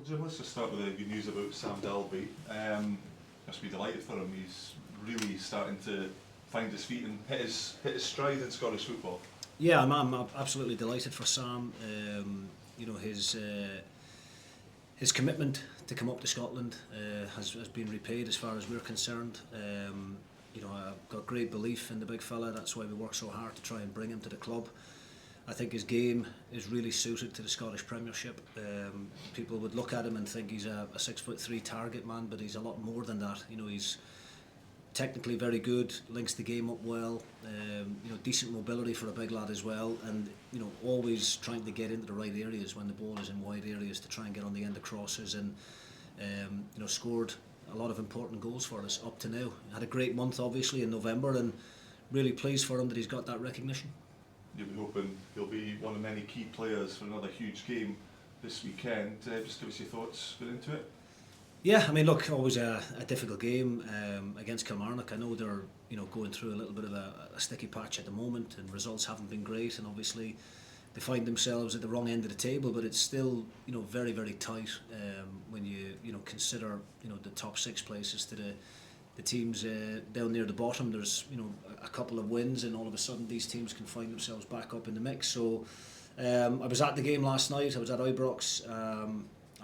Jim, let's just start with the good news about Sam Dalby. Must be delighted for him. He's really starting to find his feet and hit his stride in Scottish football. Yeah, I'm absolutely delighted for Sam. His commitment to come up to Scotland has been repaid as far as we're concerned. I've got great belief in the big fella. That's why we work so hard to try and bring him to the club. I think his game is really suited to the Scottish Premiership. People would look at him and think he's a 6'3" target man, but he's a lot more than that. He's technically very good, links the game up well. Decent mobility for a big lad as well, and always trying to get into the right areas when the ball is in wide areas to try and get on the end of crosses, and scored a lot of important goals for us up to now. Had a great month obviously in November, and really pleased for him that he's got that recognition. You'll be hoping he'll be one of many key players for another huge game this weekend. Just give us your thoughts going into it. Yeah, I mean, look, always a difficult game against Kilmarnock. I know they're going through a little bit of a sticky patch at the moment, and results haven't been great, and obviously they find themselves at the wrong end of the table. But it's still very, very tight when you consider the top 6 places to the teams down near the bottom. There's a couple of wins, and all of a sudden these teams can find themselves back up in the mix. So I was at the game last night. I was at Ibrox.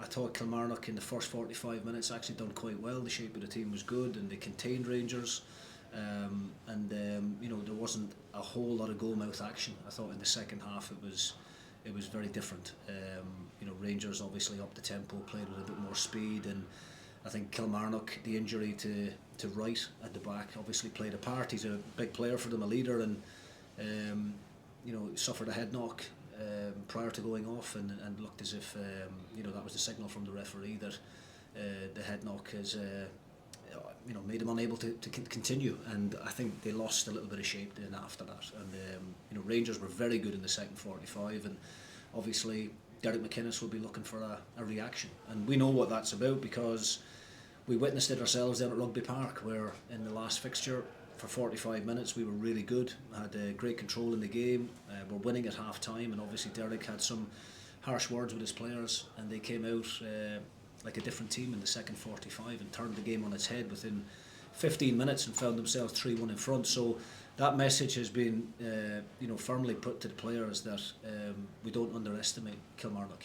I thought Kilmarnock in the first 45 minutes actually done quite well. The shape of the team was good, and they contained Rangers. There wasn't a whole lot of goal-mouth action. I thought in the second half it was very different. Rangers obviously upped the tempo, played with a bit more speed, and I think Kilmarnock, the injury to Wright at the back obviously played a part. He's a big player for them, a leader, and suffered a head knock prior to going off, and looked as if that was the signal from the referee that the head knock has made him unable to continue, and I think they lost a little bit of shape then after that. And Rangers were very good in the second 45, and obviously Derek McInnes will be looking for a reaction, and we know what that's about because we witnessed it ourselves down at Rugby Park, where in the last fixture for 45 minutes we were really good, had great control in the game, we're winning at half time, and obviously Derek had some harsh words with his players, and they came out like a different team in the second 45 and turned the game on its head within 15 minutes and found themselves 3-1 in front. So that message has been firmly put to the players that we don't underestimate Kilmarnock.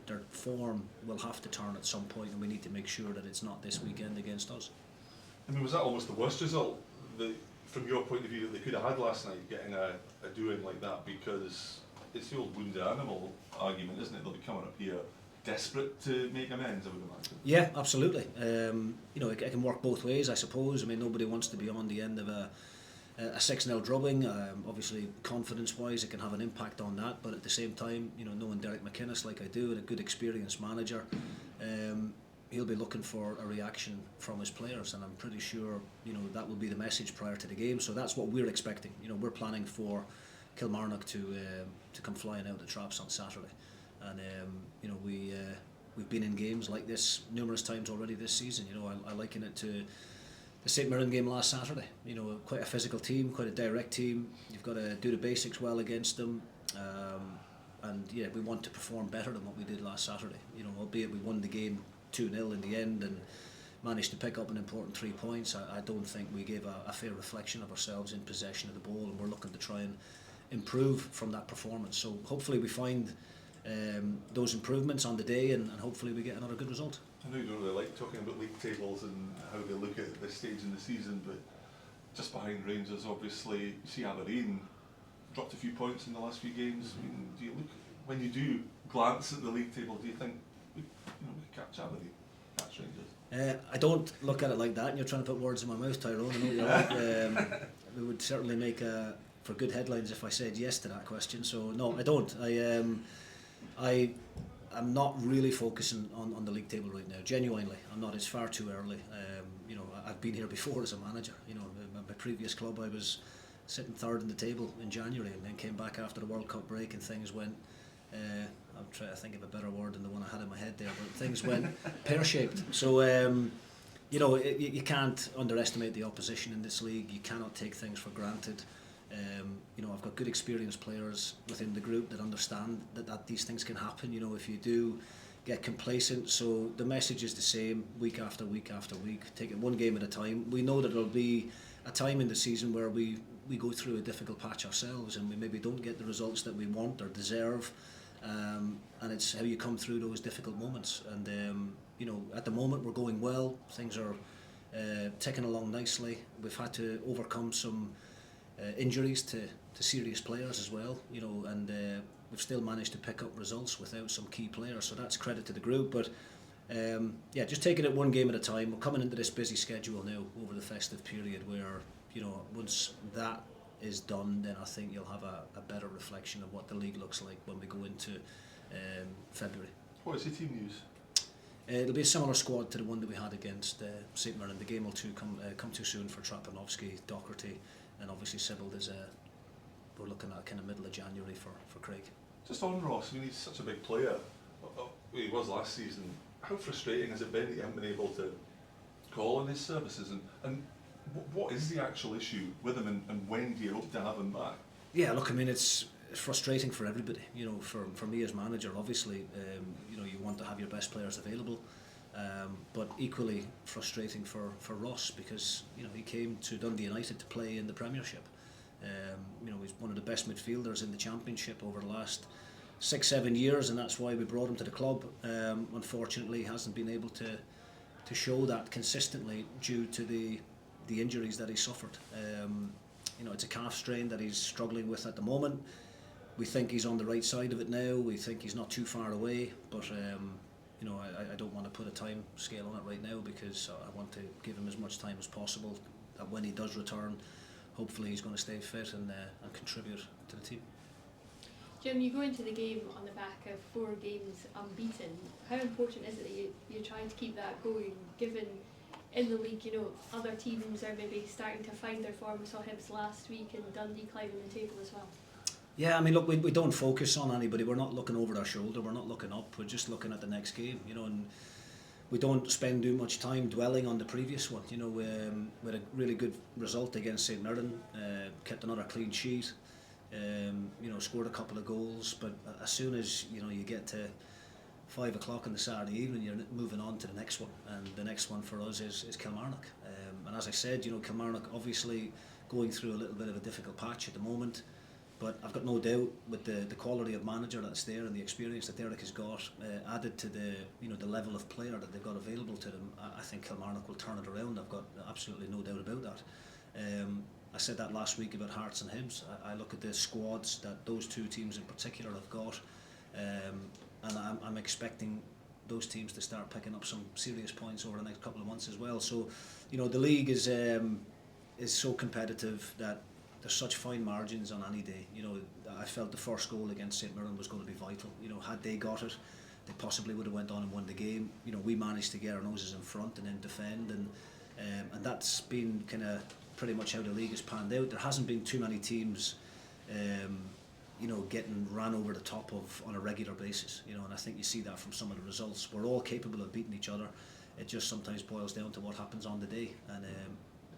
Their form will have to turn at some point, and we need to make sure that it's not this weekend against us. I mean, was that almost the worst result from your point of view that they could have had last night, getting a doing like that? Because it's the old wounded animal argument, isn't it? They'll be coming up here desperate to make amends, I would imagine. Yeah, absolutely. It can work both ways, I suppose. I mean, nobody wants to be on the end of a 6-0 drubbing. Obviously, confidence-wise, it can have an impact on that. But at the same time, knowing Derek McInnes like I do, and a good experienced manager, he'll be looking for a reaction from his players, and I'm pretty sure that will be the message prior to the game. So that's what we're expecting. We're planning for Kilmarnock to come flying out the traps on Saturday, and we've been in games like this numerous times already this season. I liken it to the St Mirren game last Saturday. Quite a physical team, quite a direct team. You've got to do the basics well against them, and yeah, we want to perform better than what we did last Saturday. Albeit we won the game 2-0 in the end and managed to pick up an important 3 points. I don't think we gave a fair reflection of ourselves in possession of the ball, and we're looking to try and improve from that performance. So hopefully we find those improvements on the day, and hopefully we get another good result. I know you don't really like talking about league tables and how they look at this stage in the season, but just behind Rangers, obviously, you see Aberdeen dropped a few points in the last few games. I mean, do you look, when you do glance at the league table, do you think we catch Aberdeen, catch Rangers? I don't look at it like that, and you're trying to put words in my mouth, Tyrone. I know you're right. We would certainly make for good headlines if I said yes to that question. So no, I don't. I'm not really focusing on the league table right now. Genuinely, I'm not. It's far too early. I've been here before as a manager. My previous club, I was sitting third in the table in January, and then came back after the World Cup break, and things went. I'm trying to think of a better word than the one I had in my head there, but things went pear-shaped. So you can't underestimate the opposition in this league. You cannot take things for granted. I've got good experienced players within the group that understand that these things can happen. If you do get complacent. So the message is the same week after week after week. Take it one game at a time. We know that there'll be a time in the season where we go through a difficult patch ourselves and we maybe don't get the results that we want or deserve. And it's how you come through those difficult moments. And at the moment we're going well. Things are ticking along nicely. We've had to overcome some injuries to serious players as well. And we've still managed to pick up results without some key players. So that's credit to the group. But just taking it one game at a time. We're coming into this busy schedule now over the festive period where once that is done, then I think you'll have a better reflection of what the league looks like when we go into February. What is the team news? It'll be a similar squad to the one that we had against St Mirren. The game will come too soon for Trapanovsky, Docherty, and obviously Sibbald is we're looking at kind of middle of January for Craig. Just on Ross, he's such a big player. He was last season. How frustrating has it been that you haven't been able to call on his services? And what is the actual issue with him, and when do you hope to have him back? Yeah, look, it's frustrating for everybody. For me as manager, obviously, you want to have your best players available, but equally frustrating for Ross because he came to Dundee United to play in the Premiership. He's one of the best midfielders in the Championship over the last 6-7 years, and that's why we brought him to the club. Unfortunately, he hasn't been able to show that consistently due to the injuries that he suffered. It's a calf strain that he's struggling with at the moment. We think he's on the right side of it now. We think he's not too far away, but I don't want to put a time scale on it right now because I want to give him as much time as possible. That when he does return, hopefully he's going to stay fit and contribute to the team. Jim, you go into the game on the back of 4 games unbeaten. How important is it that you're trying to keep that going, given in the league, other teams are maybe starting to find their form? We saw Hibs last week and Dundee climbing the table as well. Yeah, look, we don't focus on anybody. We're not looking over our shoulder. We're not looking up. We're just looking at the next game, and we don't spend too much time dwelling on the previous one. We had a really good result against St Mirren, kept another clean sheet, scored a couple of goals. But as soon as you get to 5 o'clock on the Saturday evening, you're moving on to the next one, and the next one for us is Kilmarnock. And as I said, Kilmarnock obviously going through a little bit of a difficult patch at the moment. But I've got no doubt with the quality of manager that's there and the experience that Derek has got, added to the level of player that they've got available to them, I think Kilmarnock will turn it around. I've got absolutely no doubt about that. I said that last week about Hearts and Hibs. I look at the squads that those two teams in particular have got, and I'm expecting those teams to start picking up some serious points over the next couple of months as well. So, the league is so competitive that there's such fine margins on any day. I felt the first goal against St Mirren was going to be vital. Had they got it, they possibly would have went on and won the game. We managed to get our noses in front and then defend, and that's been kind of pretty much how the league has panned out. There hasn't been too many teams, getting ran over the top of on a regular basis. And I think you see that from some of the results. We're all capable of beating each other. It just sometimes boils down to what happens on the day. And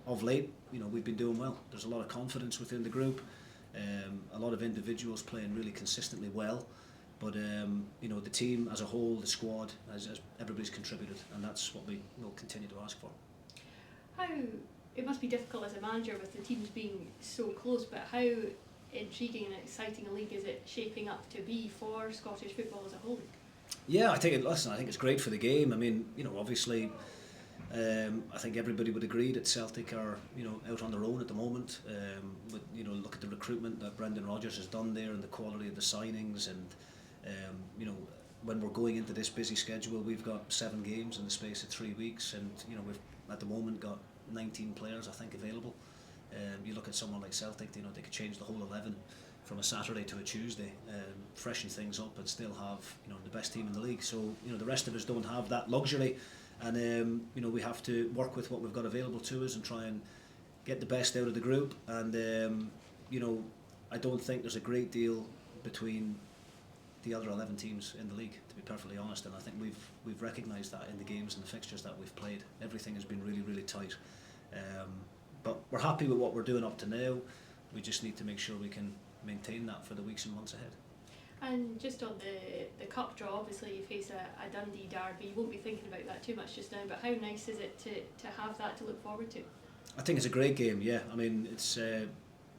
of late, we've been doing well. There's a lot of confidence within the group, a lot of individuals playing really consistently well, but the team as a whole, the squad, as everybody's contributed, and that's what we will continue to ask for. It must be difficult as a manager with the teams being so close, but how intriguing and exciting a league is it shaping up to be for Scottish football as a whole? Yeah, I think it's great for the game. Obviously, I think everybody would agree that Celtic are out on their own at the moment. But look at the recruitment that Brendan Rodgers has done there and the quality of the signings, and when we're going into this busy schedule, we've got 7 games in the space of 3 weeks, and we've at the moment got 19 players I think available. You look at someone like Celtic, they could change the whole 11 from a Saturday to a Tuesday, freshen things up and still have the best team in the league. So the rest of us don't have that luxury. And we have to work with what we've got available to us and try and get the best out of the group. And I don't think there's a great deal between the other 11 teams in the league, to be perfectly honest. And I think we've recognised that in the games and the fixtures that we've played. Everything has been really, really tight. But we're happy with what we're doing up to now. We just need to make sure we can maintain that for the weeks and months ahead. And just on the cup draw, obviously you face a Dundee derby. You won't be thinking about that too much just now, but how nice is it to have that to look forward to? I think it's a great game, yeah. I mean, it's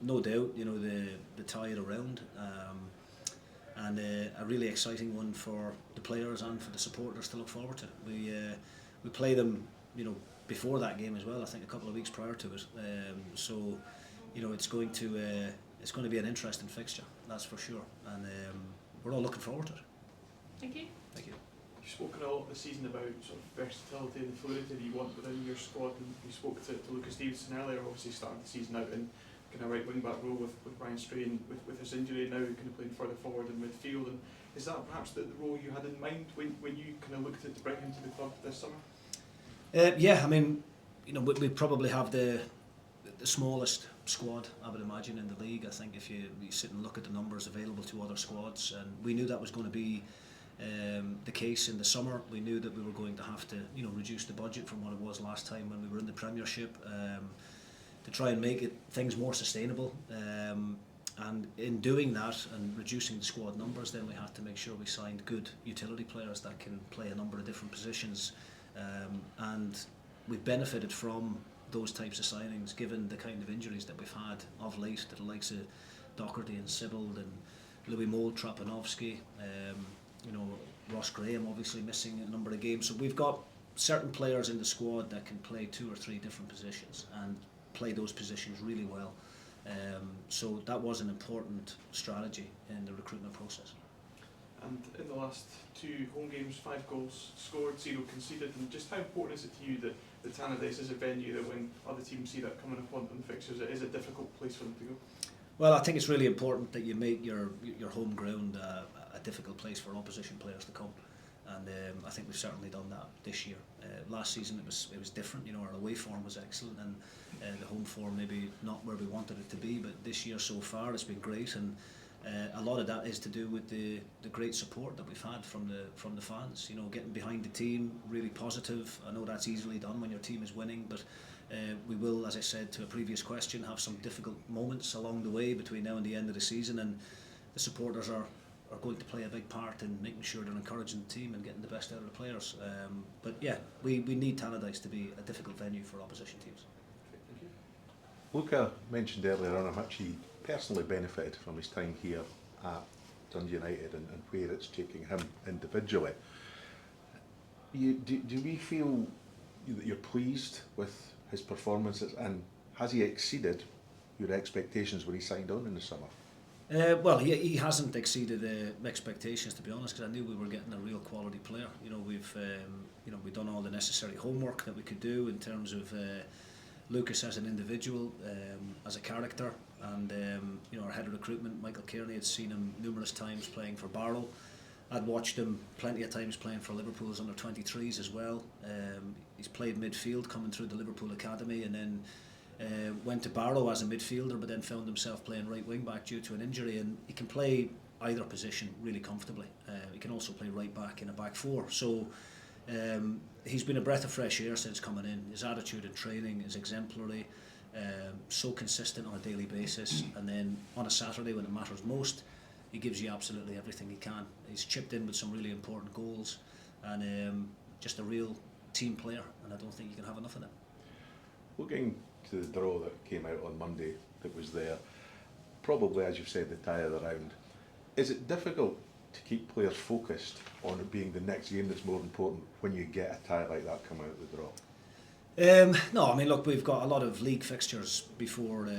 no doubt, you know, the tide around, and a really exciting one for the players and for the supporters to look forward to. We play them, you know, before that game as well. I think a couple of weeks prior to it. So, you know, it's going to be an interesting fixture, that's for sure, and we're all looking forward to it. Thank you. Thank you. You've spoken a lot this season about sort of versatility and fluidity that you want within your squad, and you spoke to Lucas Stevenson earlier, obviously starting the season out in kind of right wing back role with Brian Strain with his injury, now kind of playing further forward in midfield. And is that perhaps the role you had in mind when you kind of looked to bring him to the club this summer? Yeah, I mean, you know, we probably have the smallest squad, I would imagine, in the league. I think if you sit and look at the numbers available to other squads, and we knew that was going to be the case in the summer. We knew that we were going to have to, you know, reduce the budget from what it was last time when we were in the Premiership, to try and make things more sustainable. And in doing that and reducing the squad numbers, then we had to make sure we signed good utility players that can play a number of different positions. And we've benefited from those types of signings, given the kind of injuries that we've had of late, to the likes of Doherty and Sibbald and Louis Mould, Trapanovsky, you know, Ross Graham obviously missing a number of games. So we've got certain players in the squad that can play 2 or 3 different positions and play those positions really well. So that was an important strategy in the recruitment process. And in the last 2 home games, 5 goals scored, 0 conceded. And just how important is it to you that Tannadice is a venue that when other teams see that coming up on fixtures, it is a difficult place for them to go? Well, I think it's really important that you make your home ground a difficult place for opposition players to come, and I think we've certainly done that this year. Last season it was different. You know, our away form was excellent, and the home form maybe not where we wanted it to be. But this year so far it's been great, and a lot of that is to do with the great support that we've had from the fans. You know, getting behind the team, really positive. I know that's easily done when your team is winning, but we will, as I said to a previous question, have some difficult moments along the way between now and the end of the season, and the supporters are going to play a big part in making sure they're encouraging the team and getting the best out of the players. But yeah, we need Tannadice to be a difficult venue for opposition teams. Thank you. Luca mentioned earlier on how much he personally benefited from his time here at Dundee United and where it's taking him individually. Do we feel that you're pleased with his performances, and has he exceeded your expectations when he signed on in the summer? Well, he hasn't exceeded expectations, to be honest, because I knew we were getting a real quality player. You know, we've done all the necessary homework that we could do in terms of Lucas as an individual, as a character, and you know, our head of recruitment, Michael Kearney, had seen him numerous times playing for Barrow. I'd watched him plenty of times playing for Liverpool's under-23s as well. He's played midfield coming through the Liverpool Academy, and then went to Barrow as a midfielder, but then found himself playing right wing back due to an injury. And he can play either position really comfortably. He can also play right back in a back 4. So he's been a breath of fresh air since coming in. His attitude in training is exemplary, so consistent on a daily basis, and then on a Saturday when it matters most, he gives you absolutely everything he can. He's chipped in with some really important goals, and just a real team player, and I don't think you can have enough of that. Looking to the draw that came out on Monday that was there, probably, as you've said, the tie of the round, is it difficult to keep players focused on it being the next game that's more important when you get a tie like that coming out of the draw? No, I mean, look, we've got a lot of league fixtures before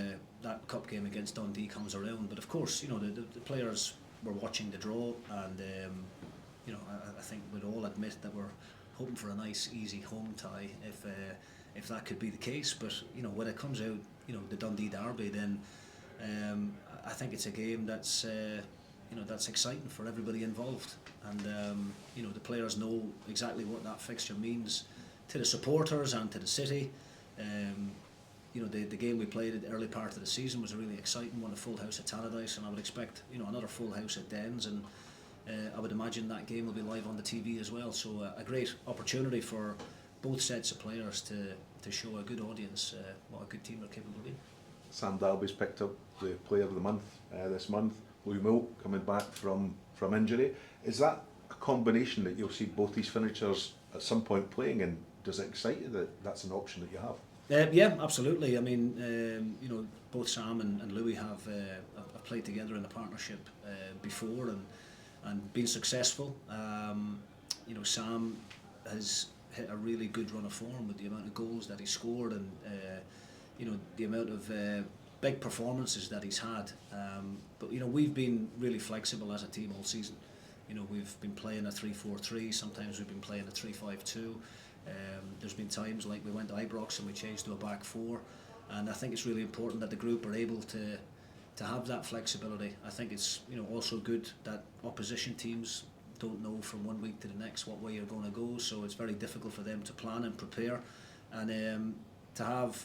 that cup game against Dundee comes around, but of course, you know, the players were watching the draw, and you know, I think we'd all admit that we're hoping for a nice, easy home tie if that could be the case. But you know, when it comes out, you know, the Dundee derby, then I think it's a game that's you know, that's exciting for everybody involved, and you know, the players know exactly what that fixture means to the supporters and to the city. You know, the game we played at the early part of the season was a really exciting one, a full house at Tannadice, and I would expect, you know, another full house at Dens, and I would imagine that game will be live on the TV as well. So a great opportunity for both sets of players to show a good audience what a good team are capable of being. Sam Dalby's picked up the Player of the Month this month. Louis Moult coming back from from injury. Is that a combination that you'll see both these finishers at some point playing, and does it excite you that that's an option that you have? Yeah, absolutely. I mean, both Sam and Louis have played together in a partnership before and been successful. Sam has hit a really good run of form with the amount of goals that he scored and the amount of big performances that he's had. But we've been really flexible as a team all season. We've been playing a 3-4-3. Sometimes we've been playing a 3-5-2. There's been times like we went to Ibrox and we changed to a back four, and I think it's really important that the group are able to have that flexibility. I think it's also good that opposition teams don't know from one week to the next what way you're going to go, so it's very difficult for them to plan and prepare, and to have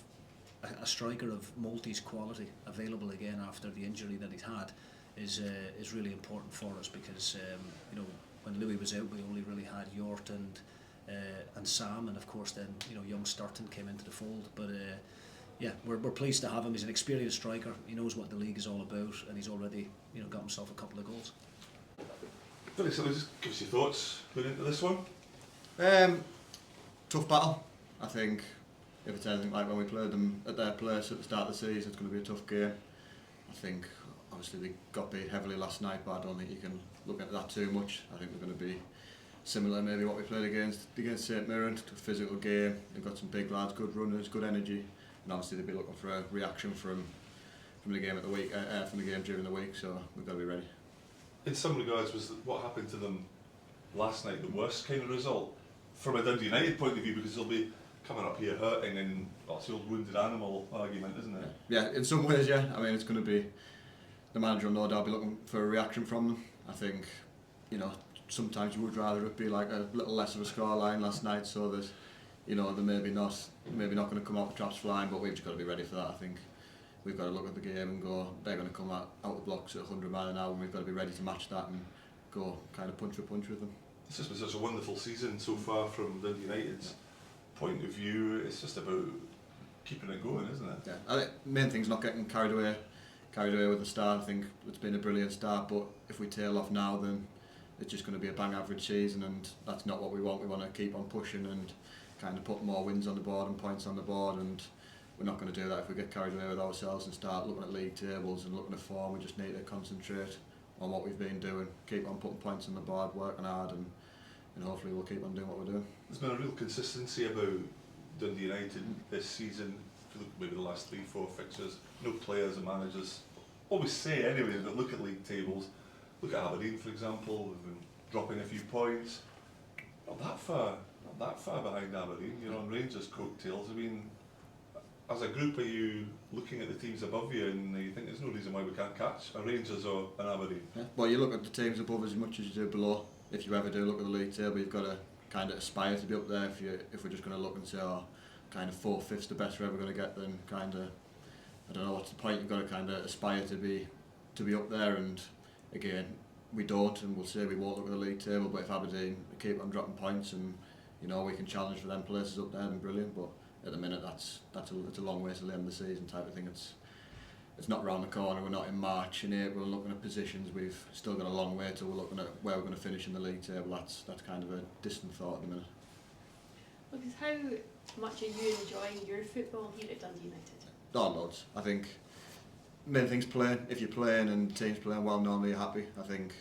a striker of Maltese quality available again after the injury that he's had is really important for us, because when Louis was out we only really had Yort and Sam, and of course then young Sturton came into the fold. But we're pleased to have him. He's an experienced striker. He knows what the league is all about, and he's already got himself a couple of goals. Billy, so just give us your thoughts going into this one. Tough battle. I think if it's anything like when we played them at their place at the start of the season, it's going to be a tough game. I think obviously they got beat heavily last night, but I don't think you can look at that too much. I think they're going to be similar maybe what we played against St Mirren, a physical game. They've got some big lads, good runners, good energy, and obviously they'll be looking for a reaction from the game from the game during the week. So we've got to be ready. In some regards, was what happened to them last night the worst kind of result from a Dundee United point of view, because they'll be coming up here hurting, and it's the old wounded animal argument, isn't it? Yeah, in some ways, yeah. I mean, it's going to be, the manager will no doubt be looking for a reaction from them. I think, sometimes you would rather it be like a little less of a scoreline last night, so that they're maybe not going to come out the traps flying, but we've just got to be ready for that. I think we've got to look at the game and go, they're going to come out the blocks at 100 mile an hour, and we've got to be ready to match that and go kind of punch for punch with them. It's just been such a wonderful season so far from Dundee United's point of view. It's just about keeping it going, isn't it? Yeah, I think the main thing's not getting carried away with the start. I think it's been a brilliant start, but if we tail off now, then it's just going to be a bang average season, and that's not what we want. We want to keep on pushing and kind of put more wins on the board and points on the board, and we're not going to do that if we get carried away with ourselves and start looking at league tables and looking at form. We just need to concentrate on what we've been doing, keep on putting points on the board, working hard, and hopefully we'll keep on doing what we're doing. There's been a real consistency about Dundee United this season. If you look at maybe the last 3-4 fixtures, no players and managers always say anyway that look at league tables. Look at Aberdeen, for example, they've been dropping a few points. Not that far behind Aberdeen. You're on Rangers' coattails. I mean, as a group, are you looking at the teams above you and you think there's no reason why we can't catch a Rangers or an Aberdeen? Yeah. Well, you look at the teams above as much as you do below. If you ever do look at the league table, you've got to kind of aspire to be up there. If we're just going to look and say, kind of 4th, 5th's the best we're ever going to get, then kind of, I don't know what's the point. You've got to kind of aspire to be up there, and again, we don't, and we'll say we won't look at the league table, but if Aberdeen keep on dropping points and we can challenge for them places up there, then brilliant. But at the minute, it's a long way to the end of the season type of thing. It's not round the corner. We're not in March. In April, looking at positions, we've still got a long way till we're looking at where we're going to finish in the league table. That's kind of a distant thought at the minute. Because how much are you enjoying your football here at Dundee United? Loads. I think main thing's playing. If you're playing and the team's playing well, normally you're happy. I think,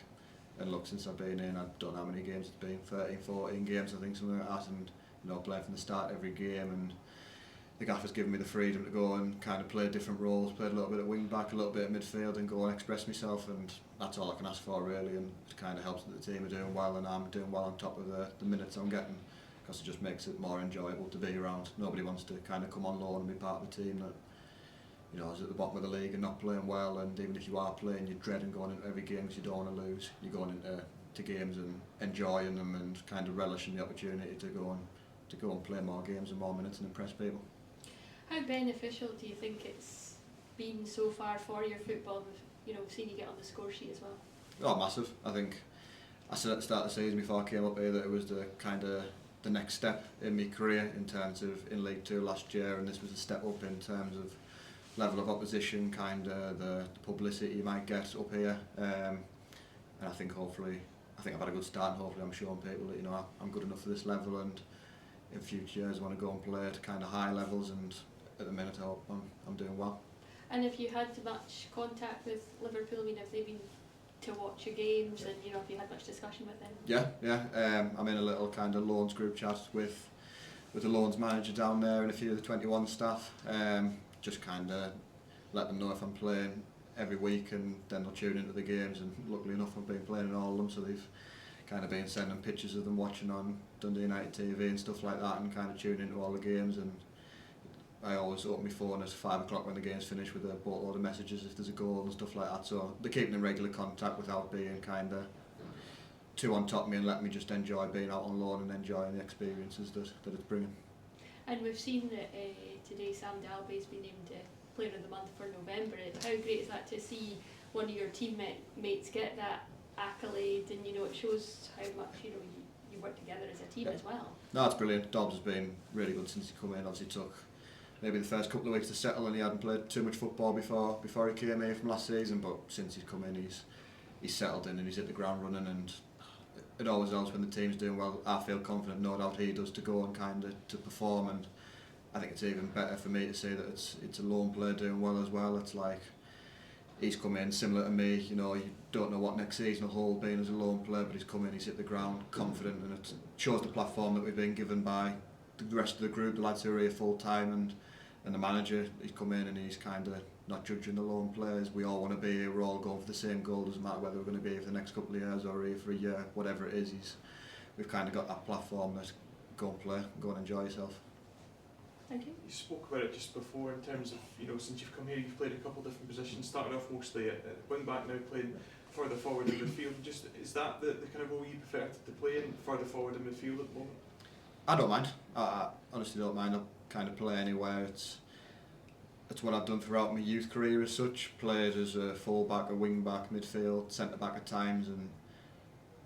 and look, since I've been in, I don't know how many games it's been, 13, 14 games, I think, something like that, and playing from the start every game, and the gaffer's given me the freedom to go and kind of play different roles, played a little bit of wing back, a little bit of midfield, and go and express myself, and that's all I can ask for really, and it kind of helps that the team are doing well and I'm doing well on top of the minutes I'm getting, because it just makes it more enjoyable to be around. Nobody wants to kind of come on loan and be part of a team that is at the bottom of the league and not playing well, and even if you are playing, you're dreading going into every game because you don't want to lose. You're going into games and enjoying them and kind of relishing the opportunity to go and play more games and more minutes and impress people. How beneficial do you think it's been so far for your football, with seeing you get on the score sheet as well? Oh, massive. I think I said at the start of the season before I came up here that it was the next step in my career in terms of in League 2 last year, and this was a step up in terms of level of opposition, kind of the publicity you might get up here, and I think I've had a good start, and hopefully I'm showing people that, you know, I'm good enough for this level, and in future years I want to go and play at kind of high levels, and at the minute I hope I'm doing well. And if you had much contact with Liverpool, I mean, have they been to watch your games, and you know, have you had much discussion with them? Yeah. I'm in a little kind of loans group chat with the loans manager down there and a few of the 21 staff. Just kind of let them know if I'm playing every week, and then they'll tune into the games, and luckily enough I've been playing in all of them, so they've kind of been sending pictures of them watching on Dundee United TV and stuff like that, and kind of tuning into all the games. And I always open my phone at 5 o'clock when the game's finished with a boatload of messages if there's a goal and stuff like that, so they're keeping in regular contact without being kind of too on top of me, and letting me just enjoy being out on loan and enjoying the experiences that it's bringing. And we've seen that today Sam Dalby's been named Player of the Month for November. How great is that to see one of your teammates get that accolade, and you know, it shows how much, you know, you work together as a team as well. No, it's brilliant. Dobbs has been really good since he come in. Obviously took maybe the first couple of weeks to settle, and he hadn't played too much football before he came here from last season, but since he's come in he's settled in and he's hit the ground running, and it always helps when the team's doing well. I feel confident, no doubt he does, to go and kind of to perform, and I think it's even better for me to say that it's a lone player doing well as well. It's like he's come in similar to me, you know, you don't know what next season will hold being as a lone player, but he's come in, he's hit the ground confident, and it shows the platform that we've been given by the rest of the group, the lads who are here full time, and the manager. He's come in and he's kind of not judging the lone players. We all want to be here, we're all going for the same goal, doesn't matter whether we're going to be here for the next couple of years or here for a year, whatever it is. We've kind of got that platform that go and play, go and enjoy yourself. Thank you. You spoke about it just before in terms of, you know, since you've come here you've played a couple of different positions, started off mostly at wing back, now playing further forward in midfield. Just, is that the kind of role you prefer to play in, further forward in midfield at the moment? I don't mind. I honestly don't mind. I'll kind of play anywhere. It's what I've done throughout my youth career as such. Played as a full back, a wing back, midfield, centre back at times, and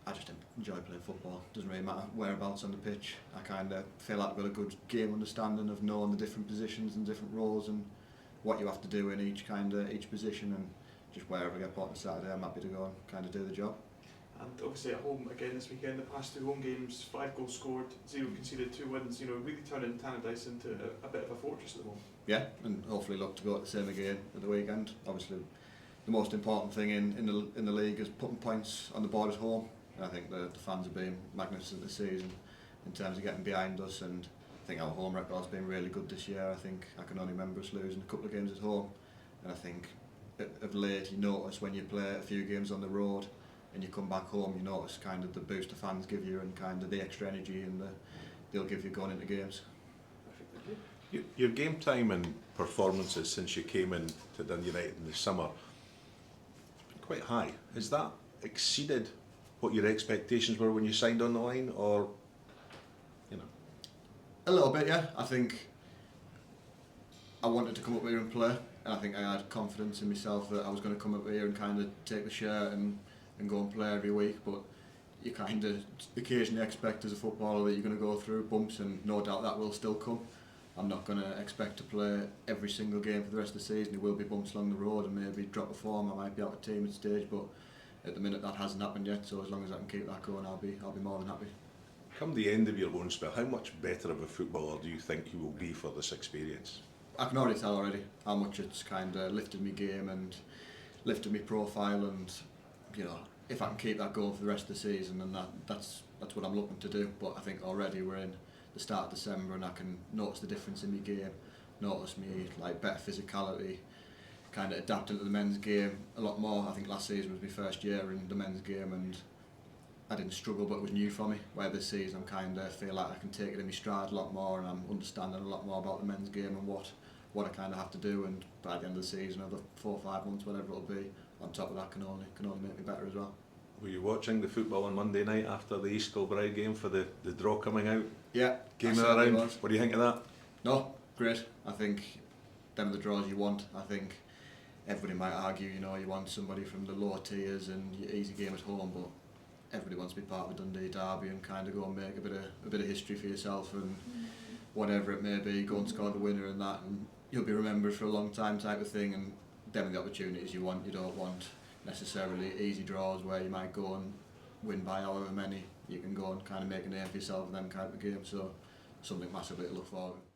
I just enjoy playing football. Doesn't really matter whereabouts on the pitch. I kind of feel like I've got a good game understanding of knowing the different positions and different roles and what you have to do in each position, and just wherever I get put on Saturday, I'm happy to go and kind of do the job. And obviously at home again this weekend, the past 2 home games, 5 goals scored, 0 conceded, 2 wins. You know, really turning Tannadice into a bit of a fortress at the moment. Yeah, and hopefully look to go at the same again at the weekend. Obviously, the most important thing in the league is putting points on the board at home. And I think the fans have been magnificent this season in terms of getting behind us, and I think our home record has been really good this year. I think I can only remember us losing a couple of games at home, and I think of late you notice when you play a few games on the road and you come back home, you notice kind of the boost the fans give you and kind of the extra energy and they'll give you going into games. Your game time and performances since you came in to Dundee United in the summer has been quite high. Has that exceeded what your expectations were when you signed on the line, or, you know? A little bit, yeah. I think I wanted to come up here and play, and I think I had confidence in myself that I was going to come up here and kind of take the shirt and go and play every week, but you kind of occasionally expect as a footballer that you're going to go through bumps, and no doubt that will still come. I'm not going to expect to play every single game for the rest of the season. There will be bumps along the road and maybe drop a form. I might be out of team at stage, but at the minute that hasn't happened yet, so as long as I can keep that going, I'll be more than happy. Come the end of your loan spell, how much better of a footballer do you think you will be for this experience? I can already tell how much it's kind of lifted my game and lifted my profile, and you know, if I can keep that going for the rest of the season, then that's what I'm looking to do. But I think already we're in the start of December and I can notice the difference in my game, notice me like better physicality, kind of adapting to the men's game a lot more. I think last season was my first year in the men's game and I didn't struggle, but it was new for me, where this season I kind of feel like I can take it in my stride a lot more, and I'm understanding a lot more about the men's game and what I kind of have to do, and by the end of the season, another 4 or 5 months, whatever it'll be, on top of that can only make me better as well. Were you watching the football on Monday night after the East Kilbride game for the draw coming out? Yeah. Game of the round. What do you think of that? No, great. I think them are the draws you want. I think everybody might argue, you know, you want somebody from the lower tiers and your easy game at home, but everybody wants to be part of the Dundee derby and kind of go and make a bit of history for yourself and whatever it may be, go and score the winner and that, and you'll be remembered for a long time type of thing, and them are the opportunities you want. You don't want, necessarily easy draws where you might go and win by however many. You can go and kind of make a name for yourself in them kind of games. So something massively to look forward to.